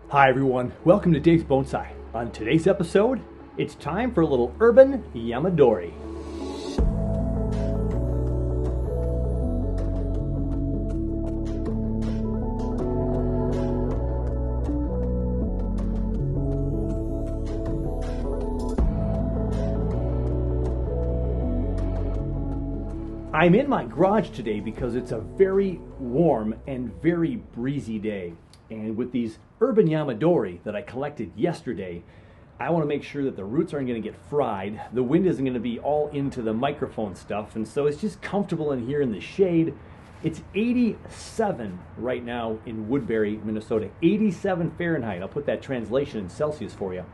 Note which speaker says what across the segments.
Speaker 1: Hi everyone, welcome to Dave's Bonsai. On today's episode, it's time for a little urban Yamadori. I'm in my garage today because it's a very warm and very breezy day. And with these urban Yamadori that I collected yesterday, I want to make sure that the roots aren't going to get fried. The wind isn't going to be all into the microphone stuff. And so it's just comfortable in here in the shade. It's 87 right now in Woodbury, Minnesota. 87 Fahrenheit. I'll put that translation in Celsius for you.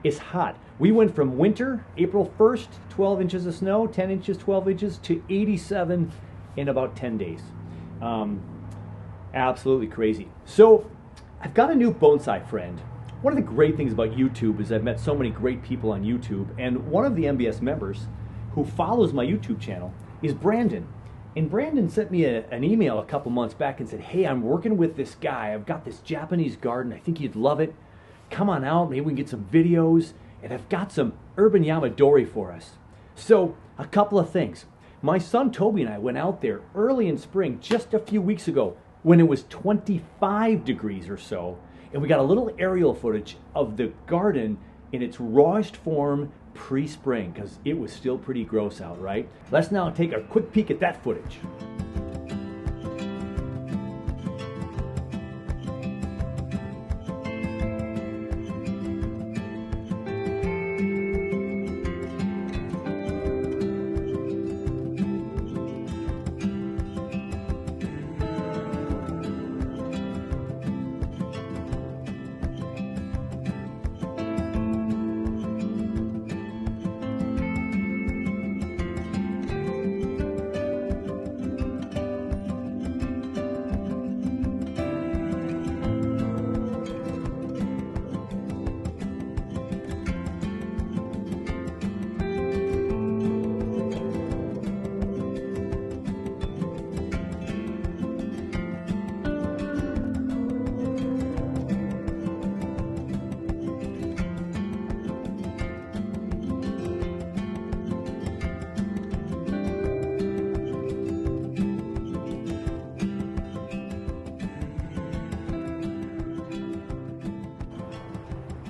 Speaker 1: It's hot. We went from winter, April 1st, 12 inches of snow, 10 inches, 12 inches, to 87 in about 10 days. Absolutely crazy. So I've got a new bonsai friend. One of the great things about YouTube is I've met so many great people on YouTube, and one of the MBS members who follows my YouTube channel is Brandon. And Brandon sent me an email a couple months back and said, hey, I'm working with this guy. I've got this Japanese garden. I think you'd love it. Come on out, maybe we can get some videos, and I've got some urban Yamadori for us. So, a couple of things. My son Toby and I went out there early in spring, just a few weeks ago, when it was 25 degrees or so, and we got a little aerial footage of the garden in its rawest form pre-spring, because it was still pretty gross out, right? Let's now take a quick peek at that footage.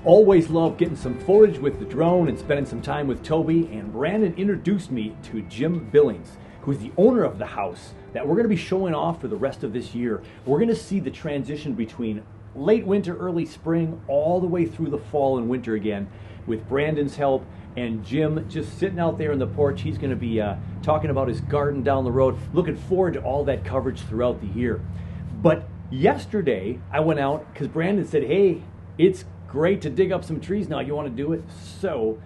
Speaker 1: Always love getting some footage with the drone and spending some time with Toby, and Brandon introduced me to Jim Billings, who's the owner of the house that we're going to be showing off for the rest of this year. We're going to see the transition between late winter, early spring, all the way through the fall and winter again with Brandon's help, and Jim just sitting out there on the porch. He's going to be talking about his garden down the road. Looking forward to all that coverage throughout the year. But yesterday I went out because Brandon said, hey, it's great to dig up some trees now. You want to do it? So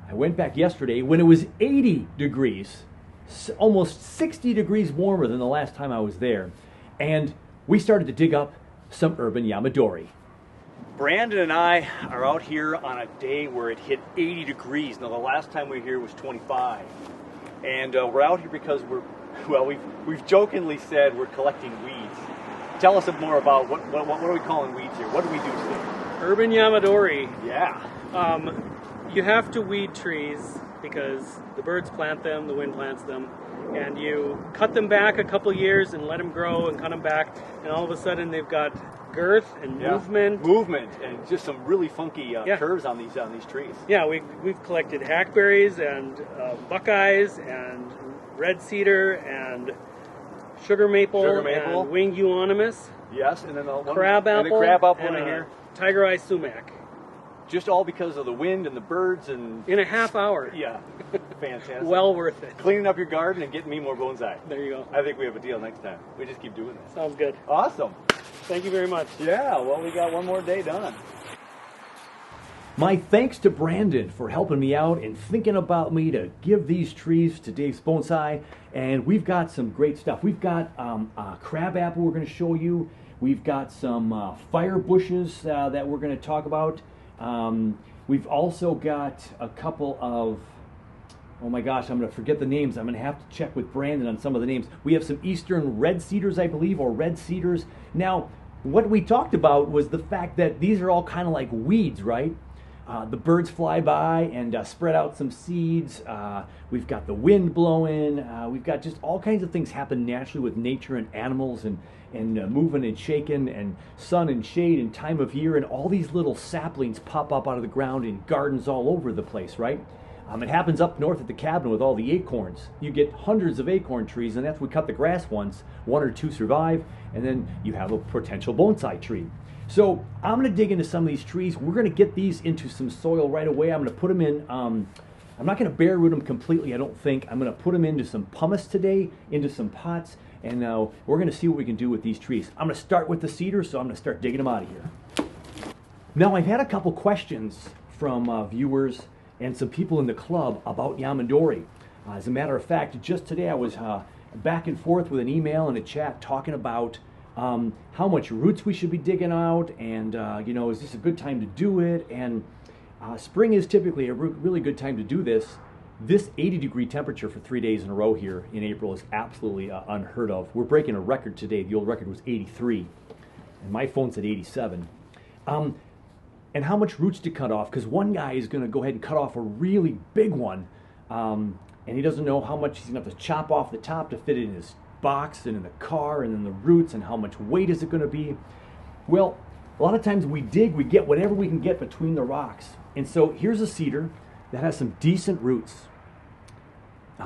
Speaker 1: I went back yesterday when it was 80 degrees, almost 60 degrees warmer than the last time I was there. And we started to dig up some urban Yamadori. Brandon and I are out here on a day where it hit 80 degrees. Now the last time we were here was 25. And we're out here because we've jokingly said we're collecting weeds. Tell us more about what are we calling weeds here? What do we do today?
Speaker 2: Urban Yamadori.
Speaker 1: Yeah.
Speaker 2: You have to weed trees because the birds plant them, the wind plants them, and you cut them back a couple years and let them grow and cut them back, and all of a sudden they've got girth and movement.
Speaker 1: Movement and just some really funky curves on these trees.
Speaker 2: Yeah, we've collected hackberries and buckeyes and red cedar and sugar maple and winged euonymus.
Speaker 1: Yes, and then the
Speaker 2: crab apple,
Speaker 1: and the crab apple
Speaker 2: and
Speaker 1: in here.
Speaker 2: Tiger eye sumac.
Speaker 1: Just all because of the wind and the birds and...
Speaker 2: In a half hour.
Speaker 1: Yeah, fantastic.
Speaker 2: Well worth it.
Speaker 1: Cleaning up your garden and getting me more bonsai.
Speaker 2: There you go.
Speaker 1: I think we have a deal next time. We just keep doing this.
Speaker 2: Sounds good.
Speaker 1: Awesome.
Speaker 2: Thank you very much.
Speaker 1: Yeah, well, we got one more day done. My thanks to Brandon for helping me out and thinking about me to give these trees to Dave's Bonsai. And we've got some great stuff. We've got a crab apple we're going to show you. We've got some fire bushes that we're going to talk about. We've also got a couple of, oh my gosh, I'm going to forget the names. I'm going to have to check with Brandon on some of the names. We have some eastern red cedars, I believe, or red cedars. Now, what we talked about was the fact that these are all kind of like weeds, right? The birds fly by and spread out some seeds. We've got the wind blowing. We've got just all kinds of things happen naturally with nature and animals and moving and shaking and sun and shade and time of year. And all these little saplings pop up out of the ground in gardens all over the place, right? It happens up north at the cabin with all the acorns. You get hundreds of acorn trees, and after we cut the grass once, 1 or 2 survive, and then you have a potential bonsai tree. So I'm going to dig into some of these trees. We're going to get these into some soil right away. I'm going to put them in, I'm not going to bare root them completely, I don't think. I'm going to put them into some pumice today, into some pots, and we're going to see what we can do with these trees. I'm going to start with the cedars, so I'm going to start digging them out of here. Now, I've had a couple questions from viewers and some people in the club about Yamadori. As a matter of fact, just today I was back and forth with an email and a chat talking about how much roots we should be digging out, and is this a good time to do it? And spring is typically a really good time to do this. This 80-degree temperature for 3 days in a row here in April is absolutely unheard of. We're breaking a record today. The old record was 83, and my phone said 87. And how much roots to cut off, because one guy is going to go ahead and cut off a really big one, and he doesn't know how much he's going to have to chop off the top to fit it in his box and in the car, and then the roots, and how much weight is it going to be. Well, a lot of times we dig, we get whatever we can get between the rocks. And so here's a cedar that has some decent roots.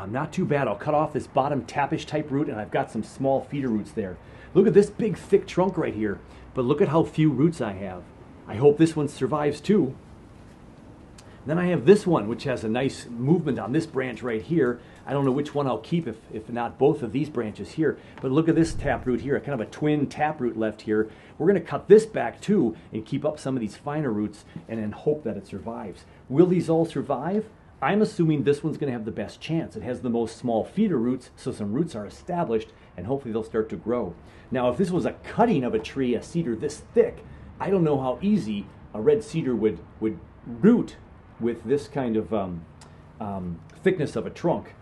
Speaker 1: Not too bad. I'll cut off this bottom tapish type root, and I've got some small feeder roots there. Look at this big thick trunk right here, but look at how few roots I have. I hope this one survives too. Then I have this one, which has a nice movement on this branch right here. I don't know which one I'll keep, if not both of these branches here. But look at this taproot here, kind of a twin taproot left here. We're going to cut this back too and keep up some of these finer roots and then hope that it survives. Will these all survive? I'm assuming this one's going to have the best chance. It has the most small feeder roots, so some roots are established, and hopefully they'll start to grow. Now, if this was a cutting of a tree, a cedar this thick, I don't know how easy a red cedar would root with this kind of thickness of a trunk,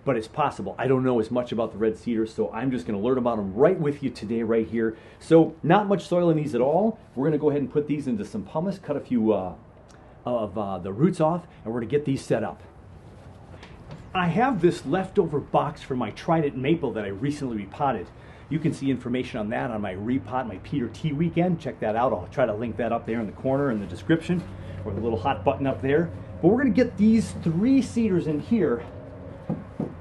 Speaker 1: but it's possible. I don't know as much about the red cedars, so I'm just going to learn about them right with you today, right here. So not much soil in these at all. We're going to go ahead and put these into some pumice, cut a few of the roots off, and we're going to get these set up. I have this leftover box from my Trident maple that I recently repotted. You can see information on that on my repot, my Peter T weekend. Check that out. I'll try to link that up there in the corner in the description, or the little hot button up there. But we're going to get these 3 cedars in here.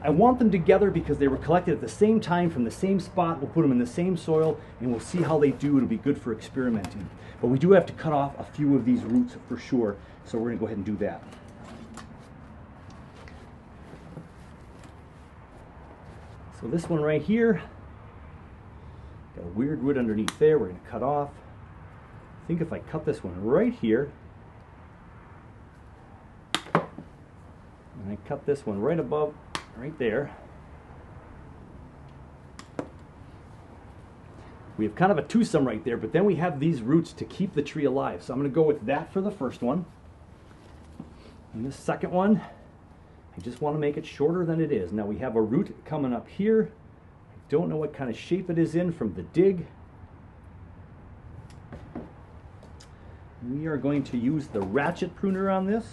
Speaker 1: I want them together because they were collected at the same time from the same spot. We'll put them in the same soil, and we'll see how they do. It'll be good for experimenting. But we do have to cut off a few of these roots for sure, so we're going to go ahead and do that. So this one right here, got a weird root underneath there. We're going to cut off. I think if I cut this one right here, and I cut this one right above, right there, we have kind of a twosome right there, but then we have these roots to keep the tree alive. So I'm going to go with that for the first one. And the second one, I just want to make it shorter than it is. Now we have a root coming up here. I don't know what kind of shape it is in from the dig. We are going to use the ratchet pruner on this.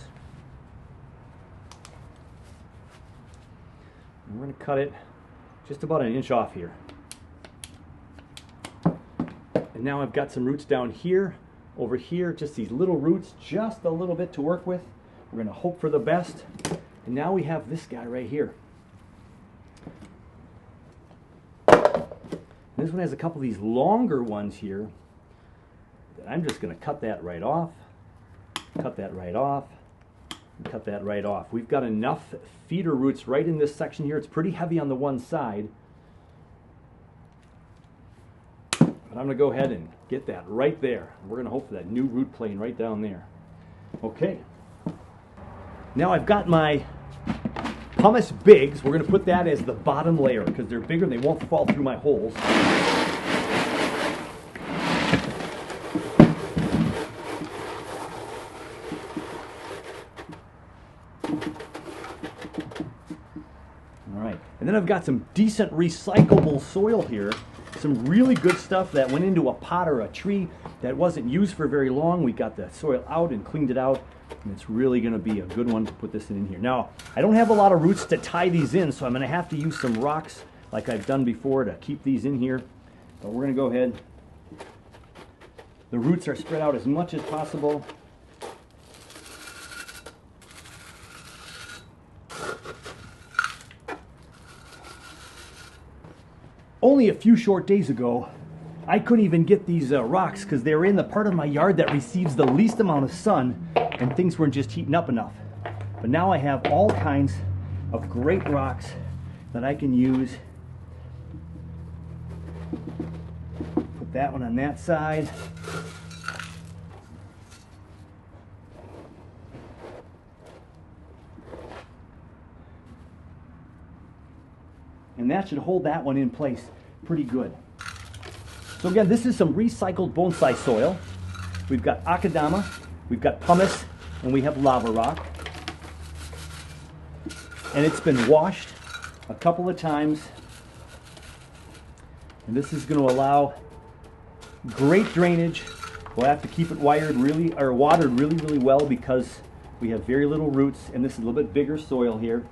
Speaker 1: And we're going to cut it just about an inch off here. And now I've got some roots down here, over here, just these little roots, just a little bit to work with. We're going to hope for the best. And now we have this guy right here. This one has a couple of these longer ones here. I'm just going to cut that right off, cut that right off, and cut that right off. We've got enough feeder roots right in this section here. It's pretty heavy on the one side. But I'm going to go ahead and get that right there. We're going to hope for that new root plane right down there. Okay. Now I've got my pumice bigs. We're going to put that as the bottom layer because they're bigger and they won't fall through my holes. All right. And then I've got some decent recyclable soil here some really good stuff that went into a pot or a tree that wasn't used for very long. We got the soil out and cleaned it out, and it's really going to be a good one to put this in here. Now, I don't have a lot of roots to tie these in, so I'm going to have to use some rocks like I've done before to keep these in here. But we're going to go ahead. The roots are spread out as much as possible. Only a few short days ago, I couldn't even get these rocks because they were in the part of my yard that receives the least amount of sun, and things weren't just heating up enough. But now I have all kinds of great rocks that I can use. Put that one on that side. And that should hold that one in place pretty good. So again, this is some recycled bonsai soil. We've got akadama, we've got pumice, and we have lava rock. And it's been washed a couple of times. And this is going to allow great drainage. We'll have to keep it watered really well because we have very little roots, and this is a little bit bigger soil here.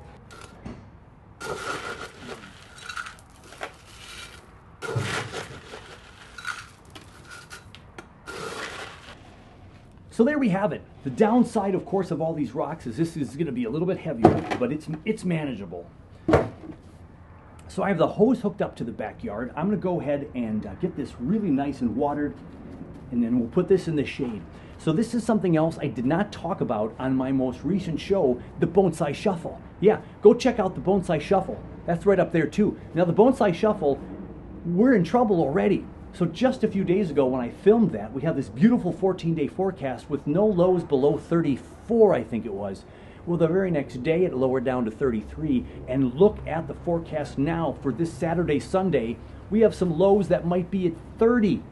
Speaker 1: So there we have it. The downside, of course, of all these rocks is this is going to be a little bit heavier, but it's manageable. So I have the hose hooked up to the backyard. I'm going to go ahead and get this really nice and watered, and then we'll put this in the shade. So this is something else I did not talk about on my most recent show, the Bonsai Shuffle. Yeah, go check out the Bonsai Shuffle. That's right up there too. Now the Bonsai Shuffle, we're in trouble already. So just a few days ago when I filmed that, we had this beautiful 14-day forecast with no lows below 34, I think it was. Well, the very next day it lowered down to 33, and look at the forecast now for this Saturday, Sunday. We have some lows that might be at 30,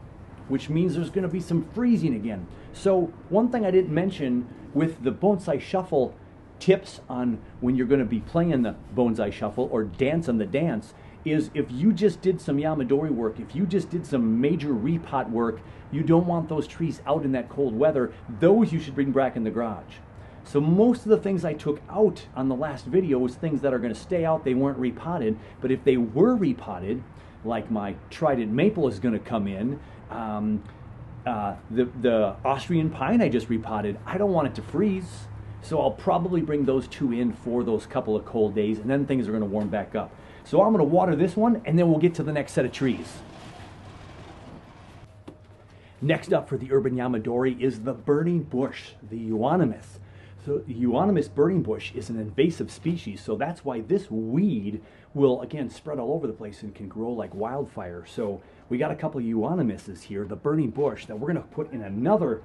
Speaker 1: which means there's going to be some freezing again. So one thing I didn't mention with the Bonsai Shuffle tips on when you're going to be playing the Bonsai Shuffle or dance on the dance is if you just did some Yamadori work, if you just did some major repot work, you don't want those trees out in that cold weather. Those you should bring back in the garage. So most of the things I took out on the last video was things that are going to stay out. They weren't repotted, but if they were repotted, like my trident maple is going to come in, the Austrian pine I just repotted, I don't want it to freeze. So I'll probably bring those two in for those couple of cold days, and then things are going to warm back up. So I'm going to water this one, and then we'll get to the next set of trees. Next up for the urban Yamadori is the burning bush, the euonymus. So the euonymus burning bush is an invasive species, so that's why this weed will, again, spread all over the place and can grow like wildfire. So we got a couple of euonymuses here, the burning bush, that we're going to put in another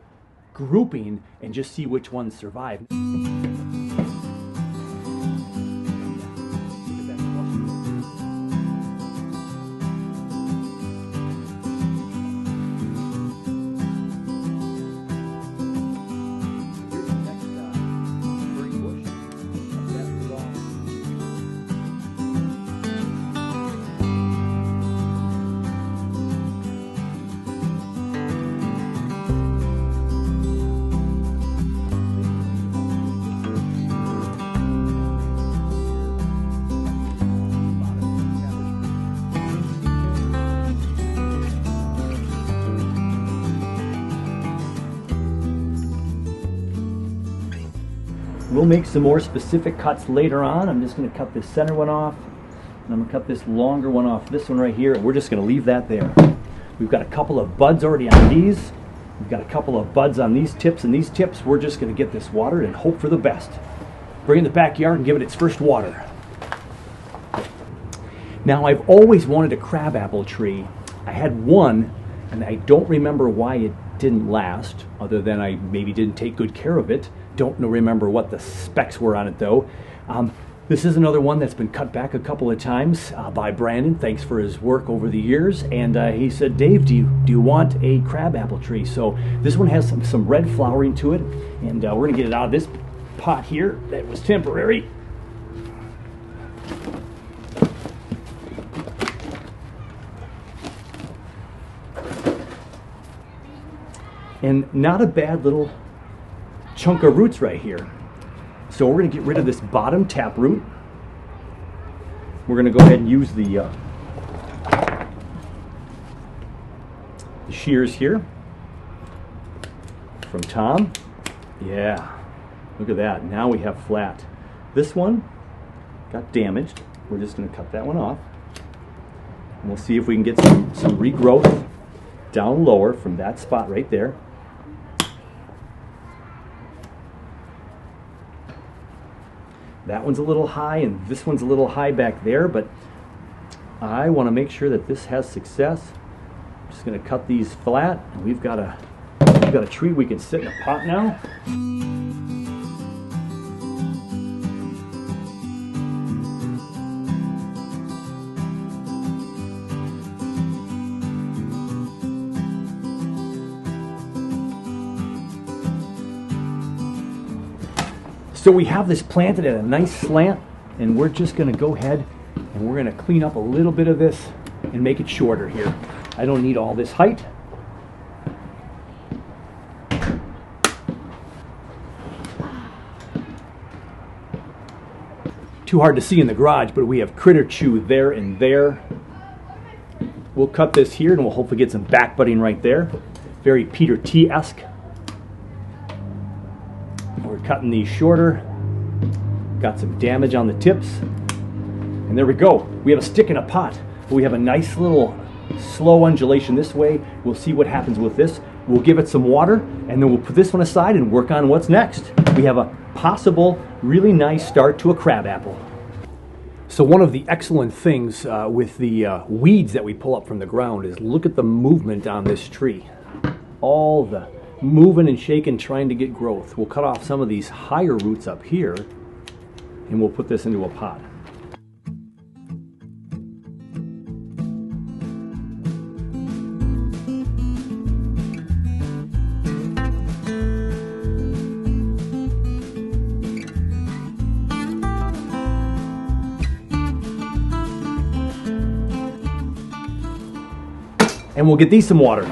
Speaker 1: grouping and just see which ones survive. We'll make some more specific cuts later on. I'm just going to cut this center one off, and I'm going to cut this longer one off, this one right here, and we're just going to leave that there. We've got a couple of buds already on these. We've got a couple of buds on these tips, and these tips, we're just going to get this watered and hope for the best. Bring it in the backyard and give it its first water. Now, I've always wanted a crabapple tree. I had one, and I don't remember why it didn't last, other than I maybe didn't take good care of it. Don't remember what the specs were on it though. This is another one that's been cut back a couple of times by Brandon. Thanks for his work over the years. And he said, Dave, do you want a crabapple tree? So this one has some red flowering to it, and we're gonna get it out of this pot here that was temporary. and not a bad little chunk of roots right here. So we're going to get rid of this bottom tap root. We're going to go ahead and use the shears here from Tom. Yeah, look at that. Now we have flat. This one got damaged. We're just going to cut that one off. And we'll see if we can get some regrowth down lower from that spot right there. That one's a little high and this one's a little high back there, but I want to make sure that this has success. I'm just going to cut these flat, and we've got a tree we can sit in a pot now. So we have this planted at a nice slant, and we're just going to go ahead and we're going to clean up a little bit of this and make it shorter here. I don't need all this height. Too hard to see in the garage, but we have critter chew there and there. We'll cut this here and we'll hopefully get some back budding right there. Very Peter T-esque. We're cutting these shorter. Got some damage on the tips. And there we go. We have a stick in a pot. We have a nice little slow undulation this way. We'll see what happens with this. We'll give it some water, and then we'll put this one aside and work on what's next. We have a possible really nice start to a crabapple. So one of the excellent things with the weeds that we pull up from the ground is look at the movement on this tree. All the moving and shaking trying to get growth. We'll cut off some of these higher roots up here, and we'll put this into a pot. And we'll get these some water.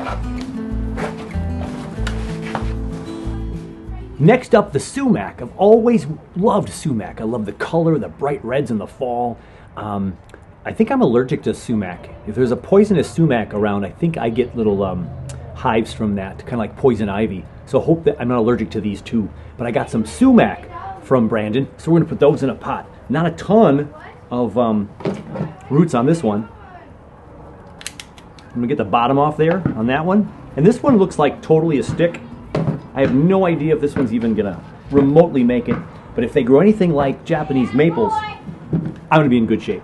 Speaker 1: Next up, the sumac. I've always loved sumac. I love the color, the bright reds in the fall. I think I'm allergic to sumac. If there's a poisonous sumac around, I think I get little hives from that, kind of like poison ivy. So hope that I'm not allergic to these two. But I got some sumac from Brandon, so we're gonna put those in a pot. Not a ton of roots on this one. I'm gonna get the bottom off there on that one. And this one looks like totally a stick. I have no idea if this one's even gonna remotely make it, but if they grow anything like Japanese maples, I'm gonna be in good shape.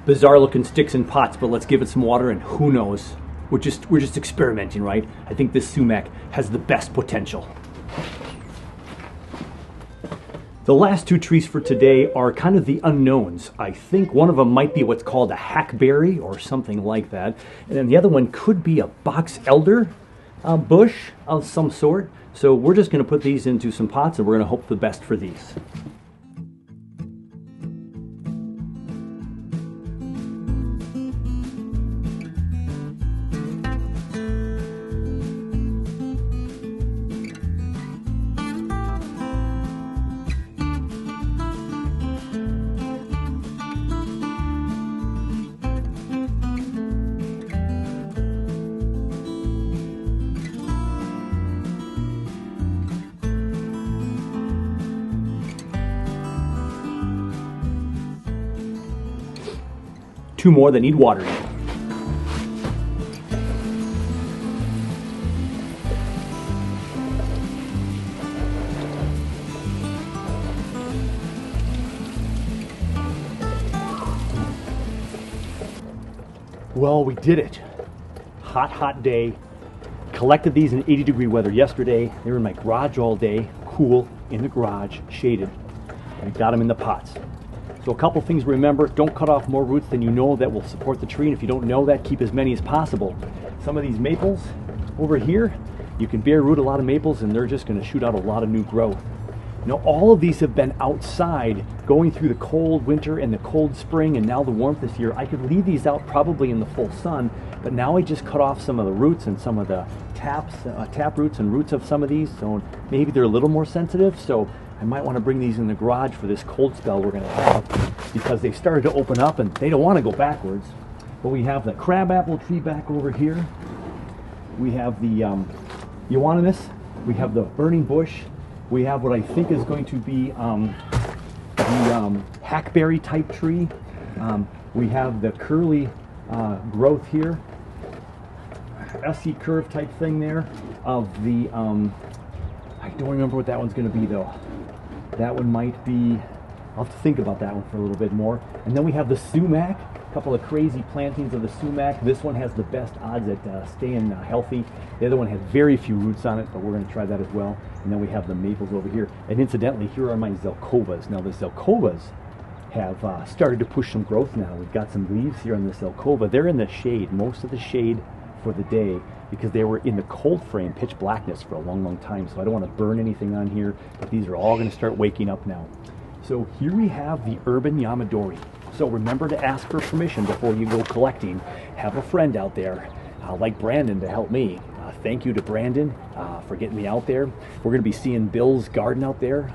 Speaker 1: Bizarre looking sticks in pots, but let's give it some water and who knows. We're just experimenting, right? I think this sumac has the best potential. The last two trees for today are kind of the unknowns. I think one of them might be what's called a hackberry or something like that. And then the other one could be a box elder bush of some sort. So we're just gonna put these into some pots and we're gonna hope the best for these. Two more that need watering. Well, we did it. Hot day. Collected these in 80-degree weather yesterday. They were in my garage all day, cool, in the garage, shaded. And got them in the pots. So a couple things to remember: don't cut off more roots than you know that will support the tree, and if you don't know that, keep as many as possible. Some of these maples over here, You can bare root a lot of maples and they're just going to shoot out a lot of new growth. Now all of these have been outside going through the cold winter and the cold spring and now the warmth this year. I could leave these out probably in the full sun, but now I just cut off some of the roots and some of the tap roots and roots of some of these, so maybe they're a little more sensitive. So I might want to bring these in the garage for this cold spell we're going to have, because they started to open up and they don't want to go backwards. But we have the crabapple tree back over here. We have the euonymus. We have the burning bush. We have what I think is going to be the hackberry type tree. We have the curly growth here, SE curve type thing there of the, I don't remember what that one's going to be though. That one might be, I'll have to think about that one for a little bit more. And then we have the sumac, a couple of crazy plantings of the sumac. This one has the best odds at staying healthy. The other one has very few roots on it, but we're going to try that as well. And then we have the maples over here. And incidentally, here are my zelkovas. Now the zelkovas have started to push some growth now. We've got some leaves here on the zelkova. They're in the shade, most of the shade for the day, because they were in the cold frame, pitch blackness for a long, long time. So I don't want to burn anything on here, but these are all going to start waking up now. So here we have the urban Yamadori. So remember to ask for permission before you go collecting. Have a friend out there like Brandon to help me. Thank you to Brandon for getting me out there. We're going to be seeing Bill's garden out there.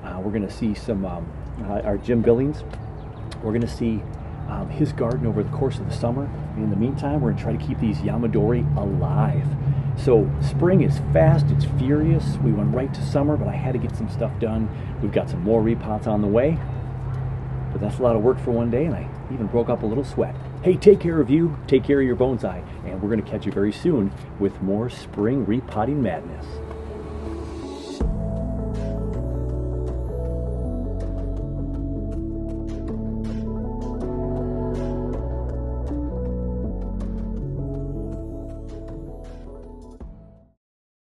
Speaker 1: We're going to see some, our Jim Billings. We're going to see his garden over the course of the summer. And in the meantime, we're going to try to keep these Yamadori alive. So spring is fast, it's furious. We went right to summer, but I had to get some stuff done. We've got some more repots on the way. But that's a lot of work for one day, and I even broke up a little sweat. Hey, take care of you, take care of your bonsai, and we're going to catch you very soon with more spring repotting madness.